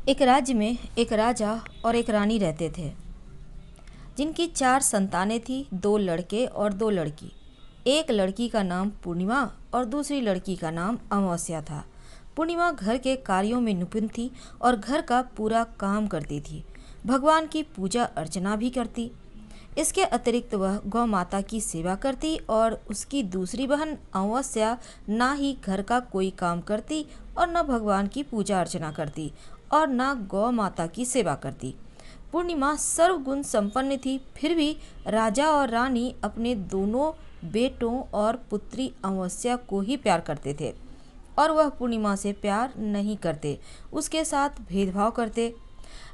एक राज्य में एक राजा और एक रानी रहते थे, जिनकी 4 संतानें थी, 2 लड़के और 2 लड़की। एक लड़की का नाम पूर्णिमा और दूसरी लड़की का नाम अमावस्या था। पूर्णिमा घर के कार्यों में निपुण थी और घर का पूरा काम करती थी। भगवान की पूजा अर्चना भी करती। इसके अतिरिक्त वह गौ माता की सेवा करती और उसकी दूसरी बहन अमावस्या ना ही घर का कोई काम करती और न भगवान की पूजा अर्चना करती और न गौ माता की सेवा करती। पूर्णिमा सर्वगुण संपन्न थी, फिर भी राजा और रानी अपने दोनों बेटों और पुत्री अमावस्या को ही प्यार करते थे और वह पूर्णिमा से प्यार नहीं करते, उसके साथ भेदभाव करते।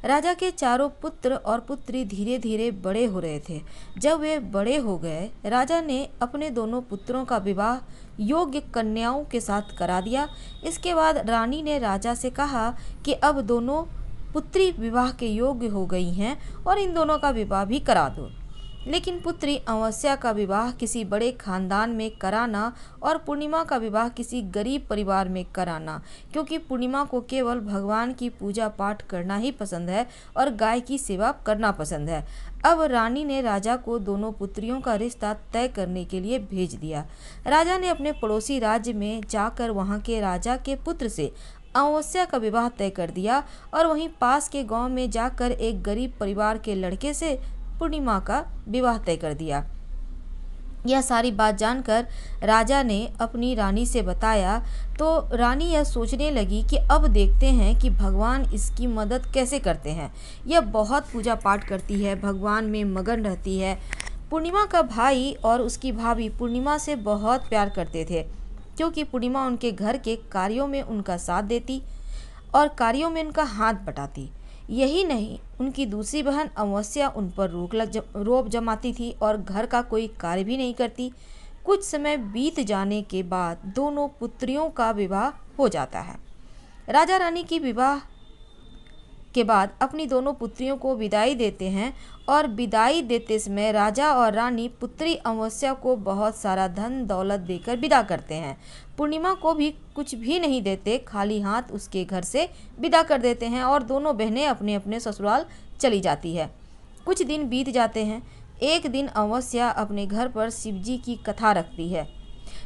राजा के चारों पुत्र और पुत्री धीरे धीरे बड़े हो रहे थे। जब वे बड़े हो गए, राजा ने अपने दोनों पुत्रों का विवाह योग्य कन्याओं के साथ करा दिया। इसके बाद रानी ने राजा से कहा कि अब दोनों पुत्री विवाह के योग्य हो गई हैं और इन दोनों का विवाह भी करा दो। लेकिन पुत्री अमावस्या का विवाह किसी बड़े खानदान में कराना और पूर्णिमा का विवाह किसी गरीब परिवार में कराना, क्योंकि पूर्णिमा को केवल भगवान की पूजा पाठ करना ही पसंद है और गाय की सेवा करना पसंद है। अब रानी ने राजा को दोनों पुत्रियों का रिश्ता तय करने के लिए भेज दिया। राजा ने अपने पड़ोसी राज्य में जाकर वहाँ के राजा के पुत्र से अमावस्या का विवाह तय कर दिया और वहीं पास के गांव में जाकर एक गरीब परिवार के लड़के से पूर्णिमा का विवाह तय कर दिया। यह सारी बात जानकर राजा ने अपनी रानी से बताया तो रानी यह सोचने लगी कि अब देखते हैं कि भगवान इसकी मदद कैसे करते हैं। यह बहुत पूजा पाठ करती है, भगवान में मगन रहती है। पूर्णिमा का भाई और उसकी भाभी पूर्णिमा से बहुत प्यार करते थे, क्योंकि पूर्णिमा उनके घर के कार्यों में उनका साथ देती और कार्यों में उनका हाथ बटाती। यही नहीं, उनकी दूसरी बहन अमावस्या उन पर रोब जमाती थी और घर का कोई कार्य भी नहीं करती। कुछ समय बीत जाने के बाद दोनों पुत्रियों का विवाह हो जाता है। राजा रानी की विवाह के बाद अपनी दोनों पुत्रियों को विदाई देते हैं और विदाई देते समय राजा और रानी पुत्री अमावस्या को बहुत सारा धन दौलत देकर विदा करते हैं। पूर्णिमा को भी कुछ भी नहीं देते, खाली हाथ उसके घर से विदा कर देते हैं और दोनों बहनें अपने अपने ससुराल चली जाती है। कुछ दिन बीत जाते हैं। एक दिन अमावस्या अपने घर पर शिवजी की कथा रखती है,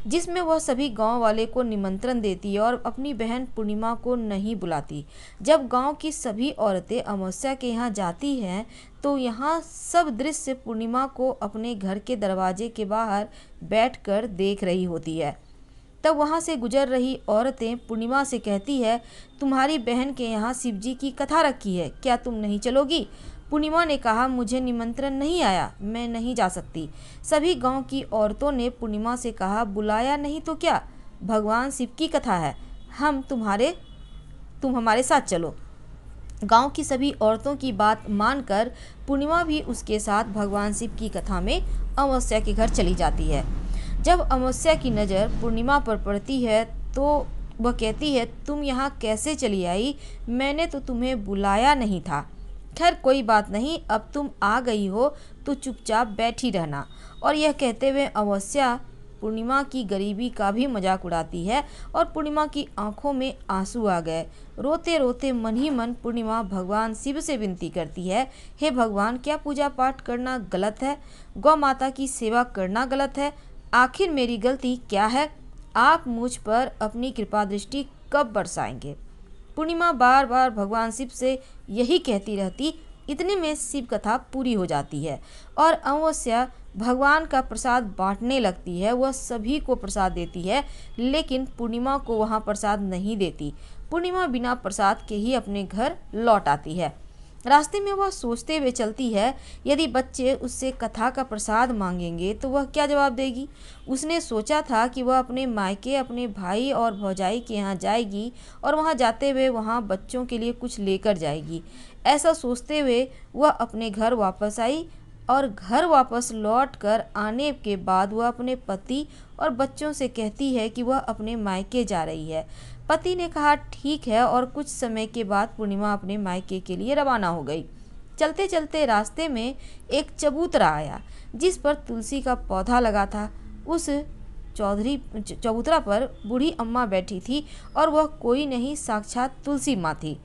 जिसमें वह सभी गांव वाले को निमंत्रण देती है और अपनी बहन पूर्णिमा को नहीं बुलाती। जब गांव की सभी औरतें अमावस्या के यहाँ जाती हैं तो यहाँ सब दृश्य पूर्णिमा को अपने घर के दरवाजे के बाहर बैठकर देख रही होती है। तब वहाँ से गुजर रही औरतें पूर्णिमा से कहती है, तुम्हारी बहन के यहाँ शिवजी की कथा रखी है, क्या तुम नहीं चलोगी? पूर्णिमा ने कहा, मुझे निमंत्रण नहीं आया, मैं नहीं जा सकती। सभी गांव की औरतों ने पूर्णिमा से कहा, बुलाया नहीं तो क्या, भगवान शिव की कथा है, तुम हमारे साथ चलो। गांव की सभी औरतों की बात मानकर पूर्णिमा भी उसके साथ भगवान शिव की कथा में अमावस्या के घर चली जाती है। जब अमावस्या की नज़र पूर्णिमा पर पड़ती है तो वह कहती है, तुम यहाँ कैसे चली आई? मैंने तो तुम्हें बुलाया नहीं था। खैर कोई बात नहीं, अब तुम आ गई हो तो चुपचाप बैठी रहना। और यह कहते हुए अमावस्या पूर्णिमा की गरीबी का भी मजाक उड़ाती है और पूर्णिमा की आंखों में आंसू आ गए। रोते रोते मन ही मन पूर्णिमा भगवान शिव से विनती करती है, हे भगवान, क्या पूजा पाठ करना गलत है? गौ माता की सेवा करना गलत है? आखिर मेरी गलती क्या है? आप मुझ पर अपनी कृपा दृष्टि कब बरसाएंगे? पूर्णिमा बार बार भगवान शिव से यही कहती रहती। इतने में शिव कथा पूरी हो जाती है और अमावस्या भगवान का प्रसाद बांटने लगती है। वह सभी को प्रसाद देती है, लेकिन पूर्णिमा को वहाँ प्रसाद नहीं देती। पूर्णिमा बिना प्रसाद के ही अपने घर लौट आती है। रास्ते में वह सोचते हुए चलती है, यदि बच्चे उससे कथा का प्रसाद मांगेंगे तो वह क्या जवाब देगी। उसने सोचा था कि वह अपने मायके अपने भाई और भौजाई के यहाँ जाएगी और वहाँ जाते हुए वहाँ बच्चों के लिए कुछ लेकर जाएगी। ऐसा सोचते हुए वह अपने घर वापस आई और घर वापस लौटकर आने के बाद वह अपने पति और बच्चों से कहती है कि वह अपने मायके जा रही है। पति ने कहा, ठीक है, और कुछ समय के बाद पूर्णिमा अपने मायके के लिए रवाना हो गई। चलते चलते रास्ते में एक चबूतरा आया, जिस पर तुलसी का पौधा लगा था। उस चबूतरा पर बूढ़ी अम्मा बैठी थी और वह कोई नहीं, साक्षात तुलसी माँ थी।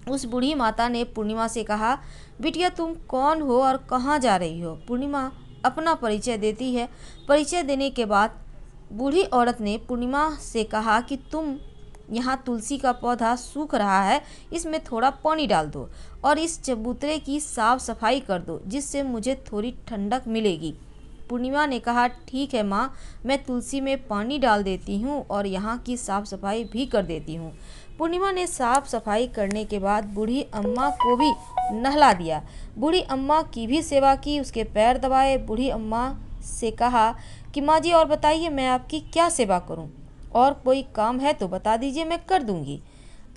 उस बूढ़ी माता ने पूर्णिमा से कहा, बिटिया तुम कौन हो और कहाँ जा रही हो? पूर्णिमा अपना परिचय देती है। परिचय देने के बाद बूढ़ी औरत ने पूर्णिमा से कहा कि तुम यहाँ तुलसी का पौधा सूख रहा है, इसमें थोड़ा पानी डाल दो और इस चबूतरे की साफ सफाई कर दो, जिससे मुझे थोड़ी ठंडक मिलेगी। पूर्णिमा ने कहा, ठीक है माँ, मैं तुलसी में पानी डाल देती हूँ और यहाँ की साफ सफाई भी कर देती हूँ। पूर्णिमा ने साफ सफाई करने के बाद बूढ़ी अम्मा को भी नहला दिया। बूढ़ी अम्मा की भी सेवा की, उसके पैर दबाए। बूढ़ी अम्मा से कहा कि माँ जी और बताइए, मैं आपकी क्या सेवा करूँ? और कोई काम है तो बता दीजिए, मैं कर दूंगी।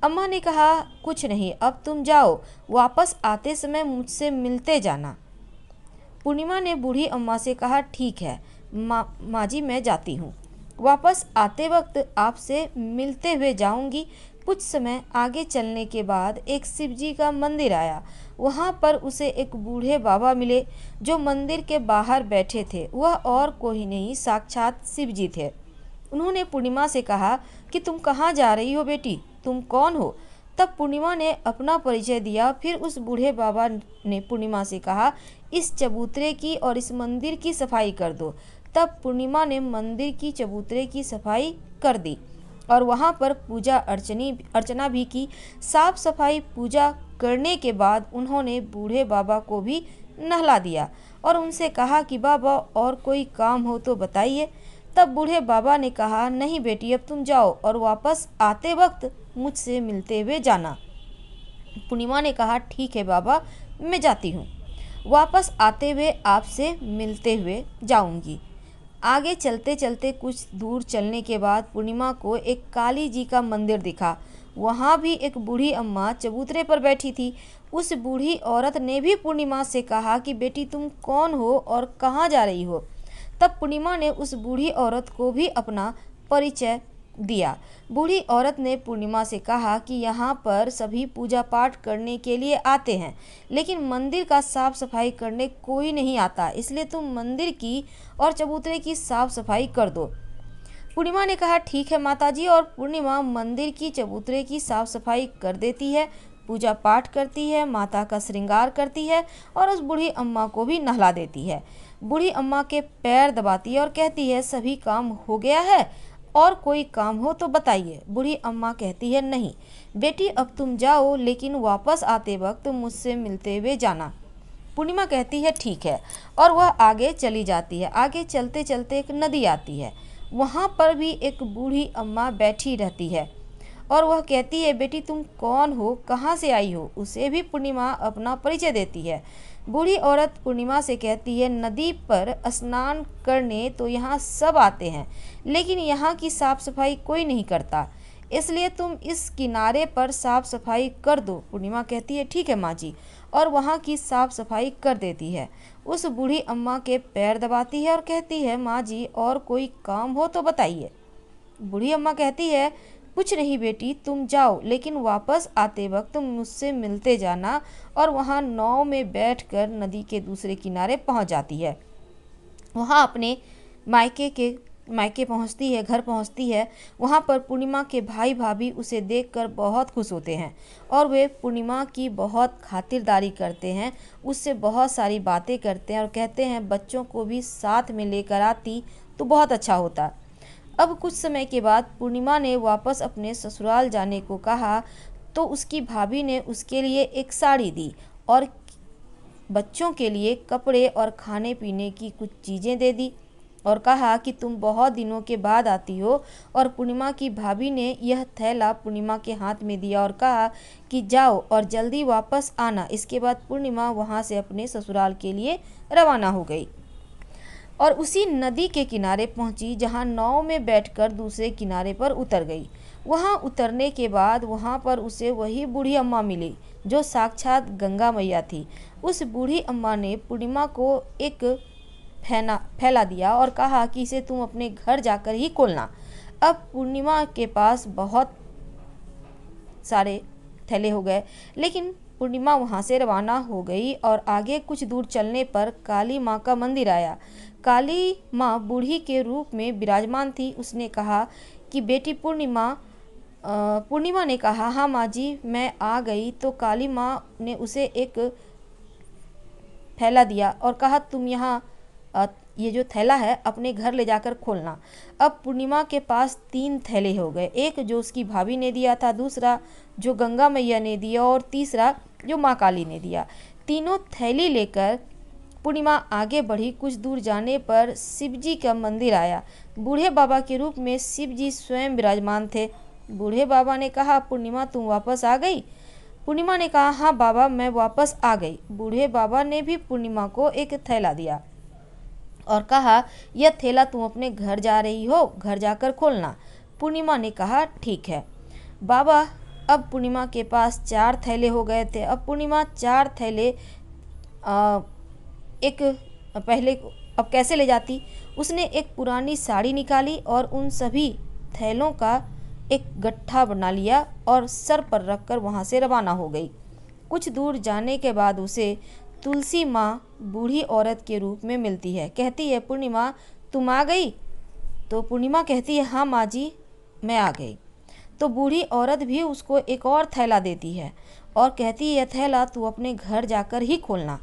अम्मा ने कहा, कुछ नहीं, अब तुम जाओ, वापस आते समय मुझसे मिलते जाना। पूर्णिमा ने बूढ़ी अम्मा से कहा, ठीक है माँ जी, मैं जाती हूँ, वापस आते वक्त आपसे मिलते हुए जाऊंगी। कुछ समय आगे चलने के बाद एक शिव जी का मंदिर आया। वहाँ पर उसे एक बूढ़े बाबा मिले जो मंदिर के बाहर बैठे थे। वह और कोई नहीं, साक्षात शिव जी थे। उन्होंने पूर्णिमा से कहा कि तुम कहाँ जा रही हो बेटी, तुम कौन हो? तब पूर्णिमा ने अपना परिचय दिया। फिर उस बूढ़े बाबा ने पूर्णिमा से कहा, इस चबूतरे की और इस मंदिर की सफाई कर दो। तब पूर्णिमा ने मंदिर की चबूतरे की सफाई कर दी और वहाँ पर पूजा अर्चना भी की। साफ सफाई पूजा करने के बाद उन्होंने बूढ़े बाबा को भी नहला दिया और उनसे कहा कि बाबा और कोई काम हो तो बताइए। तब बूढ़े बाबा ने कहा, नहीं बेटी, अब तुम जाओ और वापस आते वक्त मुझसे मिलते हुए जाना। पूर्णिमा ने कहा, ठीक है बाबा, मैं जाती हूँ, वापस आते हुए आपसे मिलते हुए जाऊंगी। आगे चलते चलते कुछ दूर चलने के बाद पूर्णिमा को एक काली जी का मंदिर दिखा। वहाँ भी एक बूढ़ी अम्मा चबूतरे पर बैठी थी। उस बूढ़ी औरत ने भी पूर्णिमा से कहा कि बेटी तुम कौन हो और कहाँ जा रही हो? तब पूर्णिमा ने उस बूढ़ी औरत को भी अपना परिचय दिया। बूढ़ी औरत ने पूर्णिमा से कहा कि यहाँ पर सभी पूजा पाठ करने के लिए आते हैं, लेकिन मंदिर का साफ सफाई करने कोई नहीं आता, इसलिए तुम मंदिर की और चबूतरे की साफ सफाई कर दो। पूर्णिमा ने कहा, ठीक है माताजी, और पूर्णिमा मंदिर की चबूतरे की साफ सफाई कर देती है, पूजा पाठ करती है, माता का श्रृंगार करती है और उस बूढ़ी अम्मा को भी नहला देती है। बूढ़ी अम्मा के पैर दबाती है और कहती है, सभी काम हो गया है और कोई काम हो तो बताइए। बूढ़ी अम्मा कहती है, नहीं बेटी, अब तुम जाओ, लेकिन वापस आते वक्त मुझसे मिलते हुए जाना। पूर्णिमा कहती है, ठीक है, और वह आगे चली जाती है। आगे चलते चलते एक नदी आती है। वहाँ पर भी एक बूढ़ी अम्मा बैठी रहती है और वह कहती है, बेटी तुम कौन हो, कहाँ से आई हो? उसे भी पूर्णिमा अपना परिचय देती है। बूढ़ी औरत पूर्णिमा से कहती है, नदी पर स्नान करने तो यहाँ सब आते हैं, लेकिन यहाँ की साफ सफाई कोई नहीं करता, इसलिए तुम इस किनारे पर साफ सफाई कर दो। पूर्णिमा कहती है, ठीक है माँ जी, और वहाँ की साफ सफाई कर देती है। उस बूढ़ी अम्मा के पैर दबाती है और कहती है, माँ जी और कोई काम हो तो बताइए। बूढ़ी अम्मा कहती है, कुछ नहीं बेटी, तुम जाओ, लेकिन वापस आते वक्त मुझसे मिलते जाना। और वहाँ नाव में बैठकर नदी के दूसरे किनारे पहुँच जाती है। वहाँ अपने मायके पहुँचती है, घर पहुँचती है। वहाँ पर पूर्णिमा के भाई भाभी उसे देखकर बहुत खुश होते हैं और वे पूर्णिमा की बहुत खातिरदारी करते हैं, उससे बहुत सारी बातें करते हैं और कहते हैं, बच्चों को भी साथ में लेकर आती तो बहुत अच्छा होता। अब कुछ समय के बाद पूर्णिमा ने वापस अपने ससुराल जाने को कहा तो उसकी भाभी ने उसके लिए एक साड़ी दी और बच्चों के लिए कपड़े और खाने पीने की कुछ चीज़ें दे दी और कहा कि तुम बहुत दिनों के बाद आती हो। और पूर्णिमा की भाभी ने यह थैला पूर्णिमा के हाथ में दिया और कहा कि जाओ और जल्दी वापस आना। इसके बाद पूर्णिमा वहाँ से अपने ससुराल के लिए रवाना हो गई और उसी नदी के किनारे पहुंची जहां नाव में बैठकर दूसरे किनारे पर उतर गई। वहां उतरने के बाद वहां पर उसे वही बूढ़ी अम्मा मिली जो साक्षात गंगा मैया थी। उस बूढ़ी अम्मा ने पूर्णिमा को एक फैला दिया और कहा कि इसे तुम अपने घर जाकर ही खोलना। अब पूर्णिमा के पास बहुत सारे थैले हो गए, लेकिन पूर्णिमा वहाँ से रवाना हो गई और आगे कुछ दूर चलने पर काली माँ का मंदिर आया। काली माँ बूढ़ी के रूप में विराजमान थी। उसने कहा कि बेटी पूर्णिमा, पूर्णिमा ने कहा, हाँ माँ जी मैं आ गई। तो काली माँ ने उसे एक थैला दिया और कहा, तुम यहाँ ये जो थैला है अपने घर ले जाकर खोलना। अब पूर्णिमा के पास 3 थैले हो गए, एक जो उसकी भाभी ने दिया था, दूसरा जो गंगा मैया ने दिया और तीसरा जो माँ काली ने दिया। तीनों थैली लेकर पूर्णिमा आगे बढ़ी। कुछ दूर जाने पर शिवजी का मंदिर आया। बूढ़े बाबा के रूप में शिवजी स्वयं विराजमान थे। बूढ़े बाबा ने कहा, पूर्णिमा तुम वापस आ गई? पूर्णिमा ने कहा, हाँ बाबा मैं वापस आ गई। बूढ़े बाबा ने भी पूर्णिमा को एक थैला दिया और कहा, यह थैला तुम अपने घर जा रही हो, घर जाकर खोलना। पूर्णिमा ने कहा, ठीक है बाबा। अब पूर्णिमा के पास 4 थैले हो गए थे। अब पूर्णिमा 4 थैले एक पहले अब कैसे ले जाती? उसने एक पुरानी साड़ी निकाली और उन सभी थैलों का एक गट्ठा बना लिया और सर पर रखकर वहाँ से रवाना हो गई। कुछ दूर जाने के बाद उसे तुलसी माँ बूढ़ी औरत के रूप में मिलती है। कहती है, पूर्णिमा तुम आ गई? तो पूर्णिमा कहती है, हाँ माँ जी मैं आ गई। तो बूढ़ी औरत भी उसको एक और थैला देती है और कहती है, यह थैला तू अपने घर जाकर ही खोलना।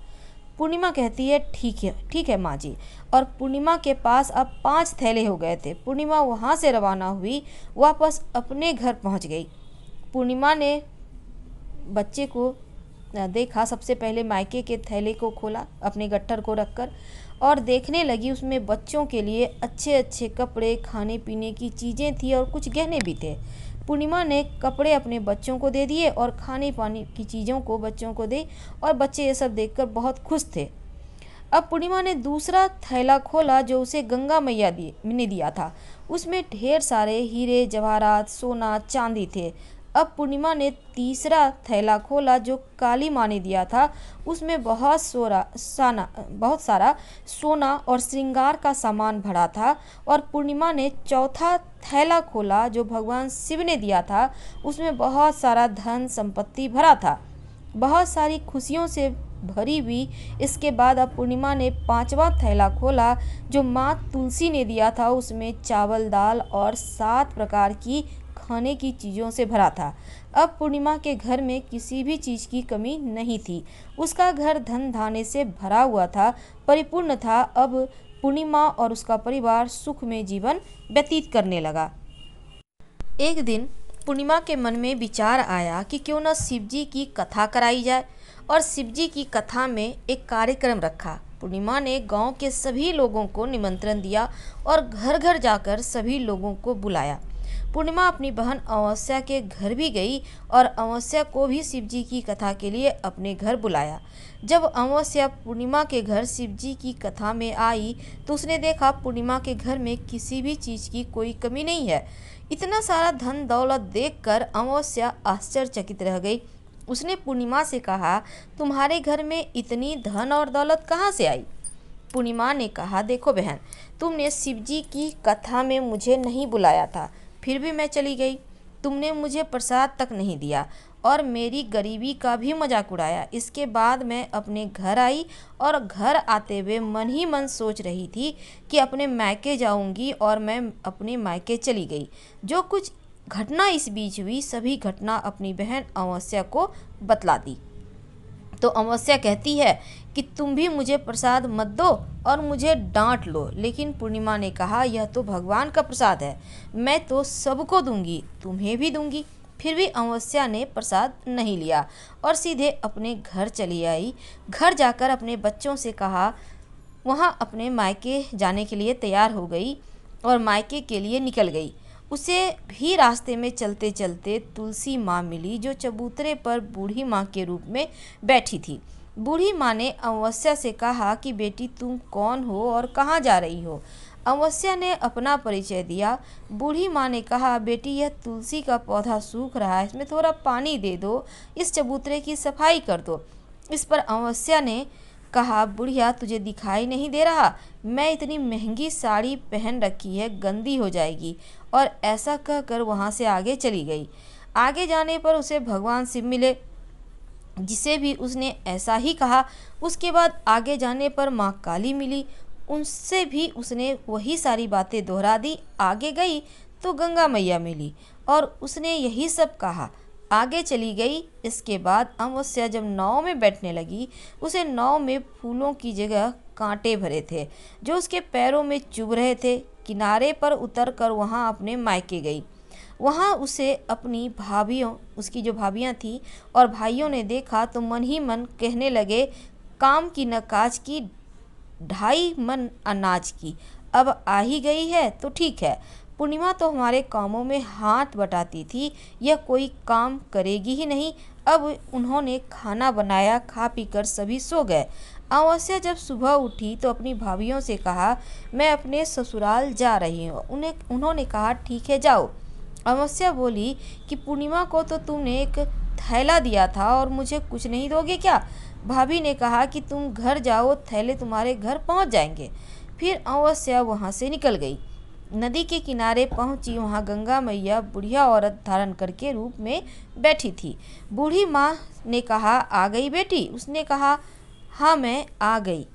पूर्णिमा कहती है, ठीक है माँ जी। और पूर्णिमा के पास अब 5 थैले हो गए थे। पूर्णिमा वहाँ से रवाना हुई, वापस अपने घर पहुँच गई। पूर्णिमा ने बच्चे को देखा, सबसे पहले मायके के थैले को खोला अपने गट्ठर को रखकर और देखने लगी। उसमें बच्चों के लिए अच्छे अच्छे कपड़े, खाने पीने की चीज़ें थी और कुछ गहने भी थे। पूर्णिमा ने कपड़े अपने बच्चों को दे दिए और खाने पानी की चीज़ों को बच्चों को दी और बच्चे ये सब देखकर बहुत खुश थे। अब पूर्णिमा ने दूसरा थैला खोला जो उसे गंगा मैया ने दिया था। उसमें ढेर सारे हीरे जवाहरात, सोना, चांदी थे। अब पूर्णिमा ने तीसरा थैला खोला जो काली माँ ने दिया था। उसमें बहुत सारा सोना और श्रृंगार का सामान भरा था। और पूर्णिमा ने चौथा थैला खोला जो भगवान शिव ने दिया था। उसमें बहुत सारा धन संपत्ति भरा था, बहुत सारी खुशियों से भरी हुई। इसके बाद अब पूर्णिमा ने 5वां थैला खोला जो माँ तुलसी ने दिया था। उसमें चावल, दाल और 7 प्रकार की खाने की चीज़ों से भरा था। अब पूर्णिमा के घर में किसी भी चीज़ की कमी नहीं थी। उसका घर धन धान्य से भरा हुआ था, परिपूर्ण था। अब पूर्णिमा और उसका परिवार सुख में जीवन व्यतीत करने लगा। एक दिन पूर्णिमा के मन में विचार आया कि क्यों न शिवजी की कथा कराई जाए और शिवजी की कथा में एक कार्यक्रम रखा। पूर्णिमा ने गांव के सभी लोगों को निमंत्रण दिया और घर घर जाकर सभी लोगों को बुलाया। पूर्णिमा अपनी बहन अमावस्या के घर भी गई और अमावस्या को भी शिवजी की कथा के लिए अपने घर बुलाया। जब अमावस्या पूर्णिमा के घर शिवजी की कथा में आई तो उसने देखा पूर्णिमा के घर में किसी भी चीज़ की कोई कमी नहीं है। इतना सारा धन दौलत देखकर अमावस्या आश्चर्यचकित रह गई। उसने पूर्णिमा से कहा, तुम्हारे घर में इतनी धन और दौलत कहाँ से आई? पूर्णिमा ने कहा, देखो बहन, तुमने शिवजी की कथा में मुझे नहीं बुलाया था, फिर भी मैं चली गई। तुमने मुझे प्रसाद तक नहीं दिया और मेरी गरीबी का भी मजाक उड़ाया। इसके बाद मैं अपने घर आई और घर आते हुए मन ही मन सोच रही थी कि अपने मायके जाऊंगी और मैं अपने मायके चली गई। जो कुछ घटना इस बीच हुई सभी घटना अपनी बहन अमावस्या को बतला दी। तो अमावस्या कहती है कि तुम भी मुझे प्रसाद मत दो और मुझे डांट लो। लेकिन पूर्णिमा ने कहा, यह तो भगवान का प्रसाद है, मैं तो सबको दूंगी, तुम्हें भी दूंगी। फिर भी अमावस्या ने प्रसाद नहीं लिया और सीधे अपने घर चली आई। घर जाकर अपने बच्चों से कहा, वहाँ अपने मायके जाने के लिए तैयार हो गई और मायके के लिए निकल गई। उसे भी रास्ते में चलते चलते तुलसी माँ मिली जो चबूतरे पर बूढ़ी माँ के रूप में बैठी थी। बूढ़ी माँ ने अमावस्या से कहा कि बेटी तुम कौन हो और कहाँ जा रही हो? अमावस्या ने अपना परिचय दिया। बूढ़ी माँ ने कहा, बेटी यह तुलसी का पौधा सूख रहा है, इसमें थोड़ा पानी दे दो, इस चबूतरे की सफाई कर दो। इस पर अमावस्या ने कहा, बुढ़िया तुझे दिखाई नहीं दे रहा? मैं इतनी महंगी साड़ी पहन रखी है, गंदी हो जाएगी। और ऐसा कहकर वहाँ से आगे चली गई। आगे जाने पर उसे भगवान शिव मिले जिसे भी उसने ऐसा ही कहा। उसके बाद आगे जाने पर माँ काली मिली, उनसे भी उसने वही सारी बातें दोहरा दी। आगे गई तो गंगा मैया मिली और उसने यही सब कहा। आगे चली गई। इसके बाद अमावस्या जब नाव में बैठने लगी, उसे नाव में फूलों की जगह कांटे भरे थे जो उसके पैरों में चुभ रहे थे। किनारे पर उतरकर वहाँ अपने मायके गई। वहाँ उसे अपनी भाभियों, उसकी जो भाभियाँ थीं और भाइयों ने देखा तो मन ही मन कहने लगे, काम की न काज की, 2.5 मन अनाज की। अब आ ही गई है तो ठीक है। पूर्णिमा तो हमारे कामों में हाथ बटाती थी, यह कोई काम करेगी ही नहीं। अब उन्होंने खाना बनाया, खा पी कर सभी सो गए। अमावस्या जब सुबह उठी तो अपनी भाभियों से कहा, मैं अपने ससुराल जा रही हूँ। उन्होंने कहा, ठीक है जाओ। अमावस्या बोली कि पूर्णिमा को तो तुमने एक थैला दिया था और मुझे कुछ नहीं दोगे क्या? भाभी ने कहा कि तुम घर जाओ, थैले तुम्हारे घर पहुंच जाएंगे। फिर अमावस्या वहां से निकल गई। नदी के किनारे पहुंची। वहां गंगा मैया बुढ़िया औरत धारण करके रूप में बैठी थी। बूढ़ी माँ ने कहा, आ गई बेटी? उसने कहा, हाँ मैं आ गई।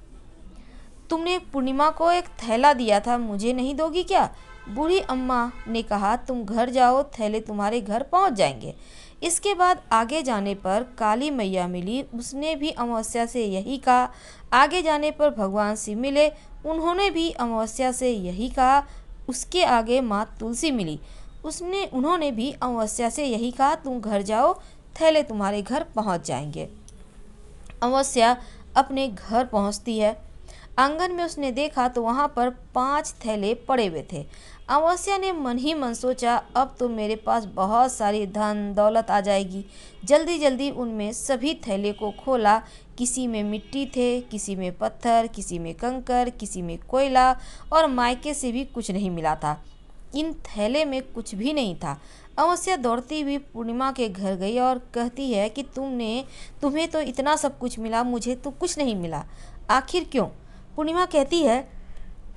तुमने पूर्णिमा को एक थैला दिया था, मुझे नहीं दोगी क्या? बूढ़ी अम्मा ने कहा, तुम घर जाओ, थैले तुम्हारे घर पहुंच जाएंगे। इसके बाद आगे जाने पर काली मैया मिली। उसने भी अमावस्या से यही कहा। आगे जाने पर भगवान शिव मिले। उन्होंने भी अमावस्या से यही कहा। उसके आगे माँ तुलसी मिली। उन्होंने भी अमावस्या से यही कहा, तुम घर जाओ, थैले तुम्हारे घर पहुंच जाएंगे। अमावस्या अपने घर पहुंचती है। आंगन में उसने देखा तो वहां पर 5 थैले पड़े हुए थे। अमावस्या ने मन ही मन सोचा, अब तो मेरे पास बहुत सारी धन दौलत आ जाएगी। जल्दी जल्दी उनमें सभी थैले को खोला। किसी में मिट्टी थे, किसी में पत्थर, किसी में कंकर, किसी में कोयला, और मायके से भी कुछ नहीं मिला था। इन थैले में कुछ भी नहीं था। अमावस्या दौड़ती हुई पूर्णिमा के घर गई और कहती है कि तुम्हें तो इतना सब कुछ मिला, मुझे तो कुछ नहीं मिला, आखिर क्यों? पूर्णिमा कहती है,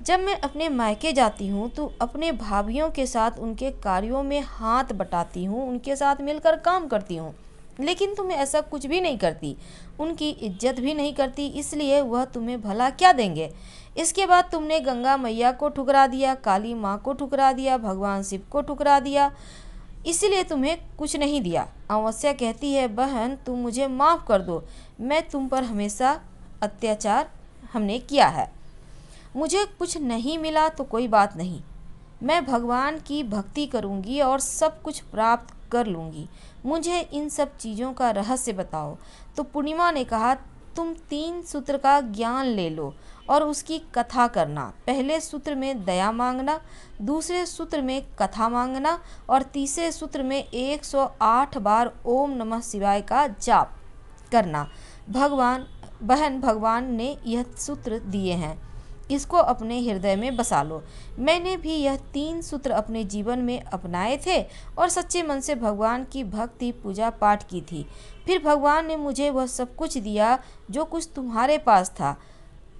जब मैं अपने मायके जाती हूँ तो अपने भाभियों के साथ उनके कार्यों में हाथ बटाती हूँ, उनके साथ मिलकर काम करती हूँ, लेकिन तुम ऐसा कुछ भी नहीं करती, उनकी इज्जत भी नहीं करती, इसलिए वह तुम्हें भला क्या देंगे? इसके बाद तुमने गंगा मैया को ठुकरा दिया, काली माँ को ठुकरा दिया, भगवान शिव को ठुकरा दिया, इसीलिए तुम्हें कुछ नहीं दिया। अमावस्या कहती है, बहन तुम मुझे माफ़ कर दो, मैं तुम पर हमेशा अत्याचार हमने किया है। मुझे कुछ नहीं मिला तो कोई बात नहीं, मैं भगवान की भक्ति करूंगी और सब कुछ प्राप्त कर लूंगी। मुझे इन सब चीज़ों का रहस्य बताओ। तो पूर्णिमा ने कहा, तुम 3 सूत्र का ज्ञान ले लो और उसकी कथा करना। पहले सूत्र में दया मांगना, दूसरे सूत्र में कथा मांगना और तीसरे सूत्र में 108 बार ओम नमः शिवाय का जाप करना। भगवान ने यह सूत्र दिए हैं, इसको अपने हृदय में बसा लो। मैंने भी यह 3 सूत्र अपने जीवन में अपनाए थे और सच्चे मन से भगवान की भक्ति पूजा पाठ की थी। फिर भगवान ने मुझे वह सब कुछ दिया जो कुछ तुम्हारे पास था।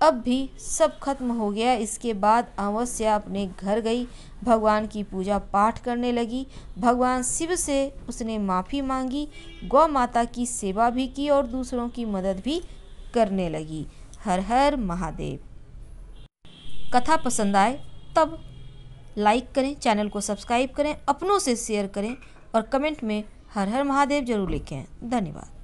अब भी सब खत्म हो गया। इसके बाद अमावस्या अपने घर गई, भगवान की पूजा पाठ करने लगी। भगवान शिव से उसने माफ़ी मांगी, गौ माता की सेवा भी की और दूसरों की मदद भी करने लगी। हर हर महादेव। कथा पसंद आए तब लाइक करें, चैनल को सब्सक्राइब करें, अपनों से शेयर करें और कमेंट में हर हर महादेव जरूर लिखें। धन्यवाद।